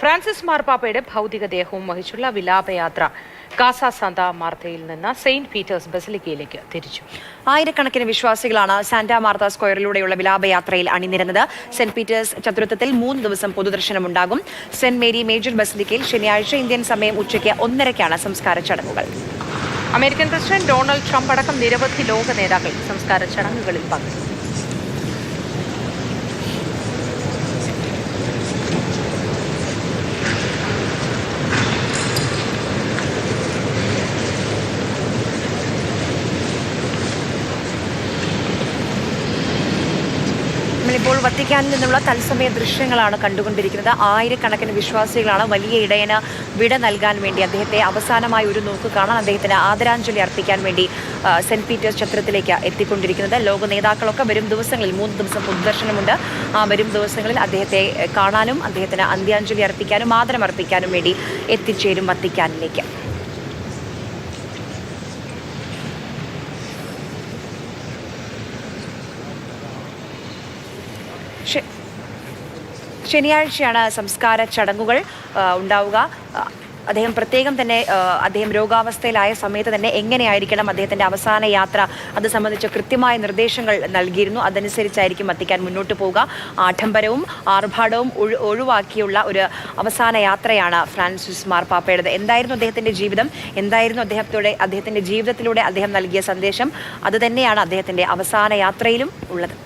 Francis മാർപ്പാപ്പയുടെ ഭൗതികദേഹവും വഹിച്ചുള്ള വിലാപയാത്ര കാസ Santa മാർത്തയിൽ നിന്ന് Saint Peter's ബസിലിക്കയിലേക്ക് തിരിച്ചു. ആയിരക്കണക്കിന് വിശ്വാസികളാണ് സാന്റാ മാർത്ത സ്ക്വയറിലൂടെയുള്ള വിലാപയാത്രയിൽ അണിനിരന്നത്. സെന്റ് പീറ്റേഴ്സ് ചതുരത്തിൽ 3 ദിവസം പൊതുദർശനമുണ്ടാകും. സെന്റ് മേരി മേജർ ബസിലിക്കയിൽ ശനിയാഴ്ച ഇന്ത്യൻ സമയം ഉച്ചയ്ക്ക് 1:30-ക്കാണ് സംസ്കാര ചടങ്ങുകൾ. അമേരിക്കൻ പ്രസിഡന്റ് ഡൊണാൾഡ് ട്രംപ് അടക്കം നിരവധി ലോക നേതാക്കൾ സംസ്കാര ചടങ്ങുകളിൽ പങ്കെടുത്തു. ഇപ്പോൾ വത്തിക്കാനിൽ നിന്നുള്ള തത്സമയ ദൃശ്യങ്ങളാണ് കണ്ടുകൊണ്ടിരിക്കുന്നത്. ആയിരക്കണക്കിന് വിശ്വാസികളാണ് വലിയ ഇടയന് വിട നൽകാൻ വേണ്ടി, അദ്ദേഹത്തെ അവസാനമായി ഒരു നോക്ക് കാണാൻ, അദ്ദേഹത്തിന് ആദരാഞ്ജലി അർപ്പിക്കാൻ വേണ്ടി സെന്റ് പീറ്റേഴ്സ് ചത്രത്തിലേക്ക് എത്തിക്കൊണ്ടിരിക്കുന്നത്. ലോക നേതാക്കളൊക്കെ വരും ദിവസങ്ങളിൽ 3 ദിവസം പൊതുദർശനമുണ്ട്. വരും ദിവസങ്ങളിൽ അദ്ദേഹത്തെ കാണാനും അദ്ദേഹത്തിന് അന്ത്യാഞ്ജലി അർപ്പിക്കാനും ആദരമർപ്പിക്കാനും വേണ്ടി എത്തിച്ചേരും വത്തിക്കാനിലേക്ക്. ശനിയാഴ്ചയാണ് സംസ്കാര ചടങ്ങുകൾ ഉണ്ടാവുക. അദ്ദേഹം പ്രത്യേകം തന്നെ അദ്ദേഹം രോഗാവസ്ഥയിലായ സമയത്ത് തന്നെ എങ്ങനെയായിരിക്കണം അദ്ദേഹത്തിൻ്റെ അവസാന യാത്ര, അത് സംബന്ധിച്ച കൃത്യമായ നിർദ്ദേശങ്ങൾ നൽകിയിരുന്നു. അതനുസരിച്ചായിരിക്കും വത്തിക്കാൻ മുന്നോട്ട് പോവുക. ആഡംബരവും ആർഭാടവും ഒഴിവാക്കിയുള്ള ഒരു അവസാന യാത്രയാണ് ഫ്രാൻസിസ് മാർപ്പാപ്പയുടേത്. എന്തായിരുന്നു അദ്ദേഹത്തിൻ്റെ ജീവിതം, എന്തായിരുന്നു അദ്ദേഹത്തിൻ്റെ ജീവിതത്തിലൂടെ അദ്ദേഹം നൽകിയ സന്ദേശം, അത് തന്നെയാണ് അദ്ദേഹത്തിൻ്റെ അവസാന യാത്രയിലും ഉള്ളത്.